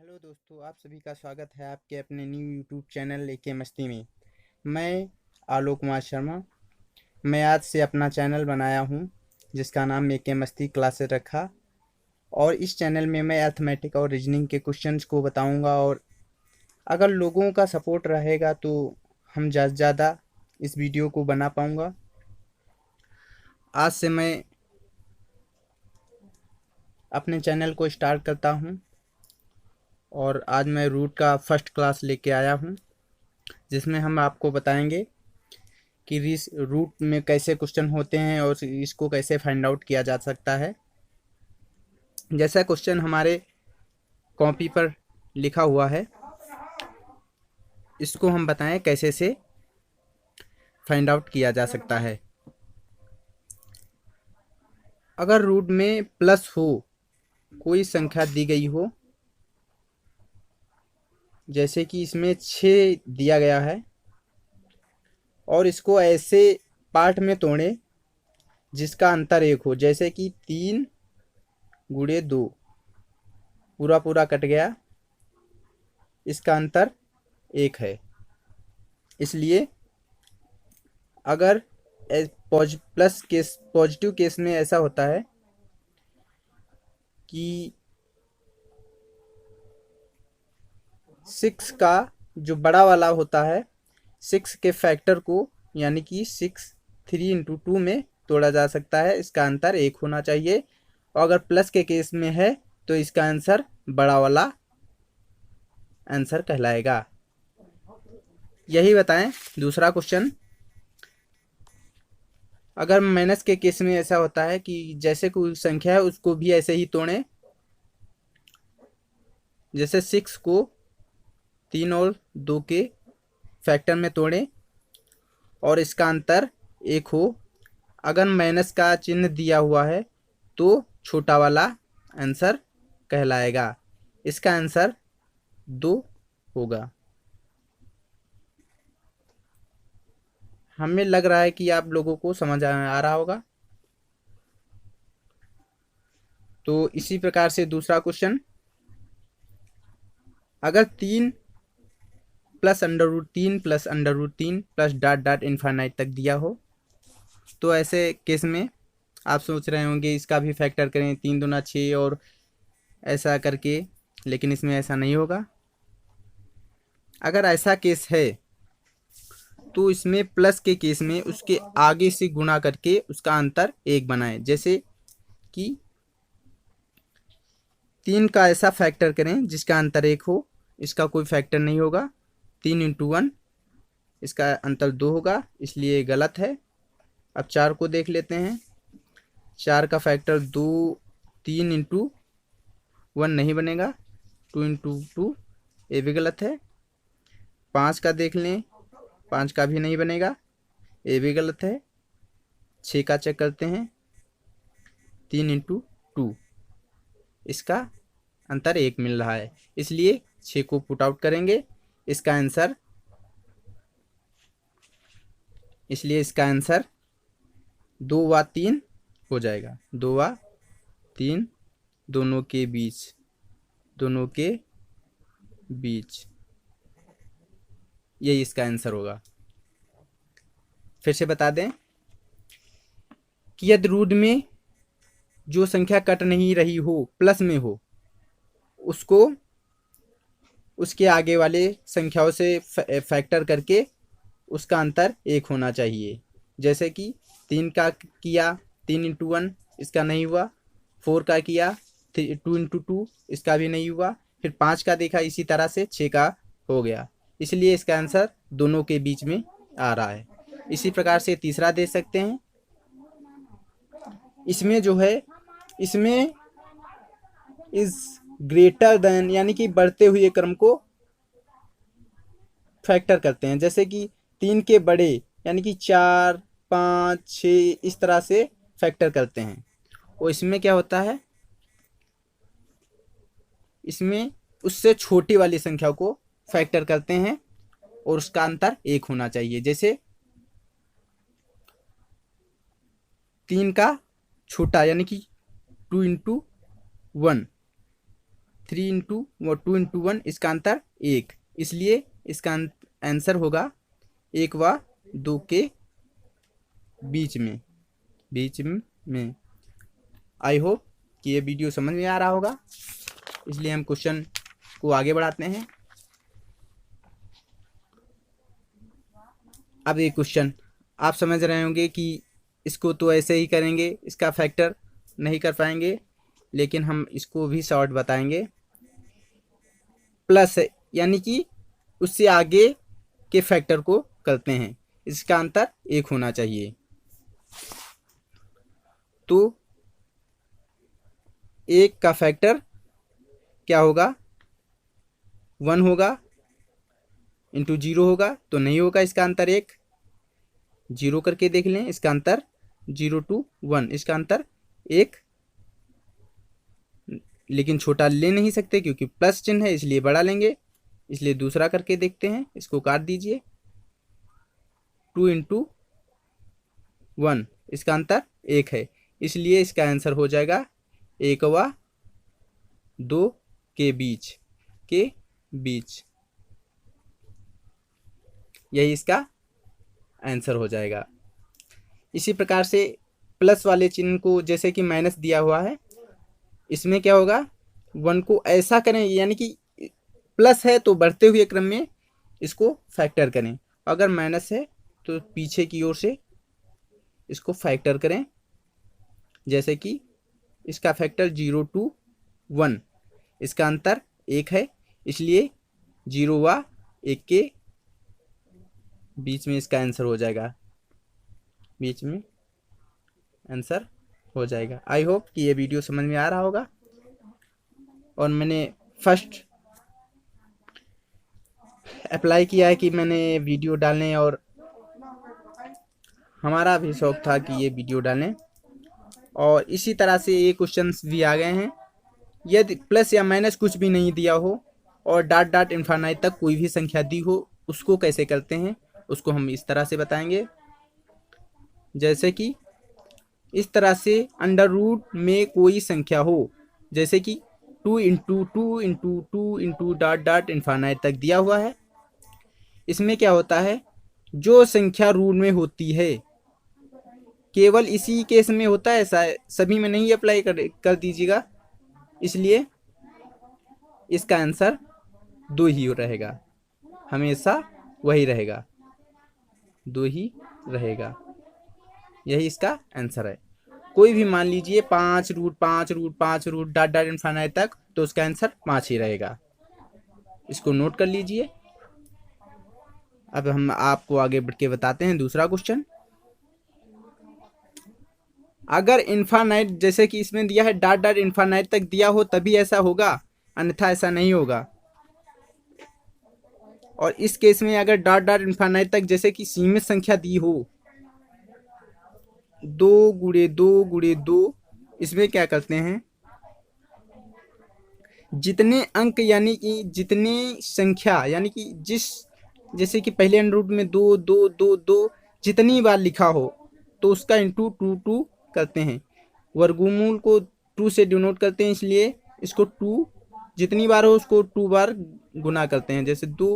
Hello दोस्तों, आप सभी का स्वागत है आपके अपने न्यू यूट्यूब चैनल एके मस्ती में। मैं आलोक कुमार शर्मा। मैं आज से अपना चैनल बनाया हूँ जिसका नाम एके मस्ती क्लासेस रखा। और इस चैनल में मैं अर्थमेटिक और रीजनिंग के क्वेश्चंस को बताऊँगा, और अगर लोगों का सपोर्ट रहेगा तो हम ज़्यादा से ज़्यादा इस वीडियो को बना पाऊँगा। आज से मैं अपने चैनल को स्टार्ट करता हूँ, और आज मैं रूट का फर्स्ट क्लास लेके आया हूँ जिसमें हम आपको बताएंगे कि रिस रूट में कैसे क्वेश्चन होते हैं और इसको कैसे फाइंड आउट किया जा सकता है। जैसा क्वेश्चन हमारे कॉपी पर लिखा हुआ है, इसको हम बताएं कैसे से फाइंड आउट किया जा सकता है। अगर रूट में प्लस हो, कोई संख्या दी गई हो, जैसे कि इसमें 6 दिया गया है, और इसको ऐसे पार्ट में तोड़ें जिसका अंतर 1 हो, जैसे कि 3 × 2 पूरा पूरा कट गया, इसका अंतर 1 है। इसलिए अगर प्लस केस पॉजिटिव केस में ऐसा होता है कि 6 का जो बड़ा वाला होता है, 6 के फैक्टर को यानी कि 6 3 × 2 में तोड़ा जा सकता है, इसका अंतर 1 होना चाहिए। और अगर प्लस के केस में है तो इसका आंसर बड़ा वाला आंसर कहलाएगा। यही बताएं। दूसरा क्वेश्चन, अगर माइनस के केस में ऐसा होता है कि जैसे कोई संख्या है उसको भी ऐसे ही तोड़ें, जैसे 6 को 3 और 2 के फैक्टर में तोड़ें और इसका अंतर 1 हो। अगर माइनस का चिन्ह दिया हुआ है तो छोटा वाला आंसर कहलाएगा, इसका आंसर 2 होगा। हमें लग रहा है कि आप लोगों को समझ आ रहा होगा। तो इसी प्रकार से दूसरा क्वेश्चन, अगर 3 + √3 + √3 प्लस डॉट डॉट इनफाइनाइट तक दिया हो, तो ऐसे केस में आप सोच रहे होंगे इसका भी फैक्टर करें, 3 दूना 6 और ऐसा करके, लेकिन इसमें ऐसा नहीं होगा। अगर ऐसा केस है तो इसमें प्लस के केस में उसके आगे से गुणा करके उसका अंतर 1 बनाएं। जैसे कि 3 का ऐसा फैक्टर करें जिसका अंतर 1 हो, इसका कोई फैक्टर नहीं होगा। 3 × 1, इसका अंतर 2 होगा, इसलिए गलत है। अब 4 को देख लेते हैं। 4 का फैक्टर 2, 3 × 1 नहीं बनेगा। 2 × 2 ये भी गलत है। 5 का देख लें, 5 का भी नहीं बनेगा, ये भी गलत है। 6 का चेक करते हैं, 3 × 2, इसका अंतर 1 मिल रहा है, इसलिए 6 को पुट आउट करेंगे। इसका आंसर 2 व 3 हो जाएगा। 2 व 3 दोनों के बीच यही इसका आंसर होगा। फिर से बता दें कि यदि रूट में जो संख्या कट नहीं रही हो, प्लस में हो, उसको उसके आगे वाले संख्याओं से फैक्टर करके उसका अंतर 1 होना चाहिए। जैसे कि 3 का किया, 3 × 1, इसका नहीं हुआ। 4 का किया, 2 × 2, इसका भी नहीं हुआ। फिर 5 का देखा, इसी तरह से 6 का हो गया, इसलिए इसका आंसर दोनों के बीच में आ रहा है। इसी प्रकार से तीसरा दे सकते हैं। इसमें जो है, इसमें इज ग्रेटर देन यानी कि बढ़ते हुए क्रम को फैक्टर करते हैं। जैसे कि 3 के बड़े यानी कि 4, 5, 6 इस तरह से फैक्टर करते हैं। और इसमें क्या होता है, इसमें उससे छोटी वाली संख्या को फैक्टर करते हैं और उसका अंतर 1 होना चाहिए। जैसे 3 का छोटा यानी कि 2 × 1, 3 इंटू 2 इंटू 1, इसका आंसर 1, इसलिए इसका आंसर होगा 1 व 2 के बीच में। आई होप कि ये वीडियो समझ में आ रहा होगा, इसलिए हम क्वेश्चन को आगे बढ़ाते हैं। अब ये क्वेश्चन आप समझ रहे होंगे कि इसको तो ऐसे ही करेंगे, इसका फैक्टर नहीं कर पाएंगे, लेकिन हम इसको भी शॉर्ट बताएंगे। प्लस यानी कि उससे आगे के फैक्टर को करते हैं, इसका अंतर 1 होना चाहिए। तो 1 का फैक्टर क्या होगा, 1 होगा, इंटू 0 होगा तो नहीं होगा, इसका अंतर 1। 0 करके देख लें, इसका अंतर 0 to 1, इसका अंतर 1, लेकिन छोटा ले नहीं सकते क्योंकि प्लस चिन्ह है, इसलिए बड़ा लेंगे। इसलिए दूसरा करके देखते हैं, इसको काट दीजिए। 2 इंटू 1, इसका अंतर 1 है, इसलिए इसका आंसर हो जाएगा 1 व 2 के बीच। यही इसका आंसर हो जाएगा। इसी प्रकार से प्लस वाले चिन्ह को, जैसे कि माइनस दिया हुआ है, इसमें क्या होगा, 1 को ऐसा करें, यानी कि प्लस है तो बढ़ते हुए क्रम में इसको फैक्टर करें, अगर माइनस है तो पीछे की ओर से इसको फैक्टर करें। जैसे कि इसका फैक्टर 0 to 1, इसका अंतर 1 है, इसलिए 0 व 1 के बीच में इसका आंसर हो जाएगा, बीच में आंसर हो जाएगा। आई होप कि ये वीडियो समझ में आ रहा होगा। और मैंने फर्स्ट अप्लाई किया है कि मैंने वीडियो डालने, और हमारा भी शौक था कि ये वीडियो डालें। और इसी तरह से ये क्वेश्चंस भी आ गए हैं। यदि प्लस या माइनस कुछ भी नहीं दिया हो और डॉट डॉट इन्फिनिटी तक कोई भी संख्या दी हो, उसको कैसे करते हैं उसको हम इस तरह से बताएंगे। जैसे कि इस तरह से अंडर रूट में कोई संख्या हो, जैसे कि 2 into 2 into 2 into dot dot infinity तक दिया हुआ है। इसमें क्या होता है, जो संख्या रूट में होती है केवल इसी केस में होता है, ऐसा सभी में नहीं अप्लाई कर दीजिएगा। इसलिए इसका आंसर 2 ही रहेगा, हमेशा वही रहेगा, 2 ही रहेगा। यही इसका आंसर है। कोई भी मान लीजिए 5 root 5 root 5 root dot dot infinity तक, तो उसका आंसर 5 ही रहेगा। इसको नोट कर लीजिए। अब हम आपको आगे बढ़ के बताते हैं दूसरा क्वेश्चन। अगर इन्फिनिटी, जैसे कि इसमें दिया है डॉट डॉट इन्फिनिटी तक दिया हो तभी ऐसा होगा, अन्यथा ऐसा नहीं होगा। और इस केस में अगर डॉट डॉट इन्फिनिटी तक जैसे कि सीमित संख्या दी हो, 2 गुणे 2 गुणे 2, इसमें क्या करते हैं, जितने अंक यानी कि जितने संख्या, यानी कि जैसे कि पहले अंडर रूट में 2 2 2 2 जितनी बार लिखा हो तो उसका इंटू 2 2 करते हैं। वर्गमूल को 2 से डिनोट करते हैं, इसलिए इसको 2 जितनी बार हो उसको 2 बार गुना करते हैं। जैसे 2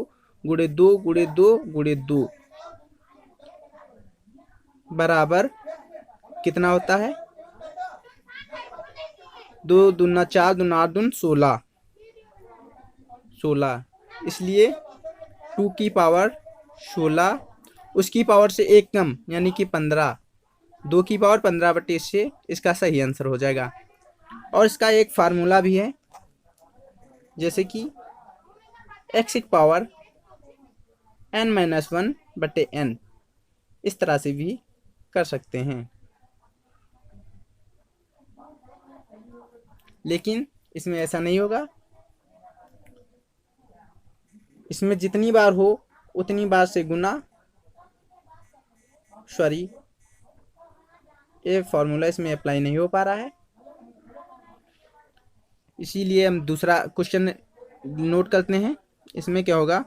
गुणे 2 गुणे 2 गुणे 2 बराबर कितना होता है, 2 दूना 4 दूना 8 दून 16। इसलिए 2 की पावर 16, उसकी पावर से 1 कम यानी कि 15, 2 की पावर 15/6 इसका सही आंसर हो जाएगा। और इसका एक फार्मूला भी है, जैसे कि x की पावर n-1/n, इस तरह से भी कर सकते हैं। लेकिन इसमें ऐसा नहीं होगा, इसमें जितनी बार हो उतनी बार से गुना, सॉरी ये फॉर्मूला इसमें अप्लाई नहीं हो पा रहा है, इसीलिए हम दूसरा क्वेश्चन नोट करते हैं। इसमें क्या होगा,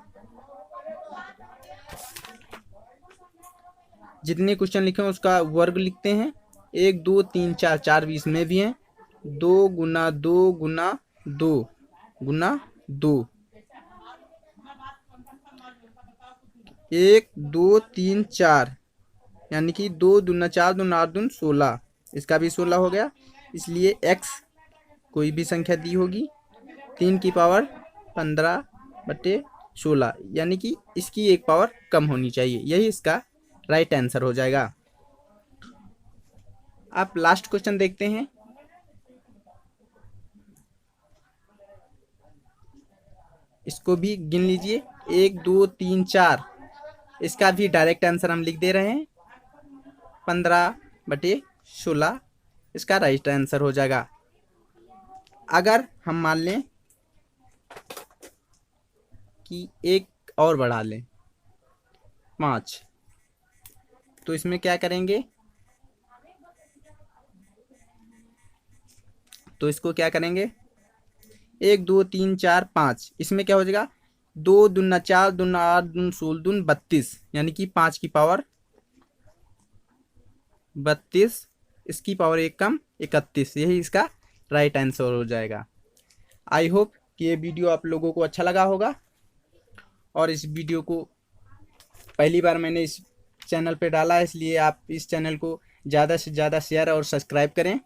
जितने क्वेश्चन लिखे हैं उसका वर्ग लिखते हैं। 1 2 3 4 4 भी इसमें भी हैं। 2 गुना 2 गुना 2 गुना 2, 1 2 3 4, यानी कि 2 दूना 4 दूना 8 दून 16, इसका भी 16 हो गया। इसलिए x कोई भी संख्या दी होगी 3 की पावर 15/16, यानी कि इसकी एक पावर कम होनी चाहिए। यही इसका राइट आंसर हो जाएगा। आप लास्ट क्वेश्चन देखते हैं। इसको भी गिन लीजिए, 1 2 3 4, इसका भी डायरेक्ट आंसर हम लिख दे रहे हैं 15/16, इसका राइट आंसर हो जाएगा। अगर हम मान लें कि एक और बढ़ा लें 5, तो इसमें क्या करेंगे, तो इसको क्या करेंगे 1 2 3 4 5, इसमें क्या हो जाएगा 2 दूना 4 दूना 8 दून 16 दून 32, यानी कि 5 की पावर 32, इसकी पावर एक कम 31, यही इसका राइट आंसर हो जाएगा। आई होप कि ये वीडियो आप लोगों को अच्छा लगा होगा, और इस वीडियो को पहली बार मैंने इस चैनल पे डाला है, इसलिए आप इस चैनल को ज़्यादा से ज़्यादा शेयर और सब्सक्राइब करें।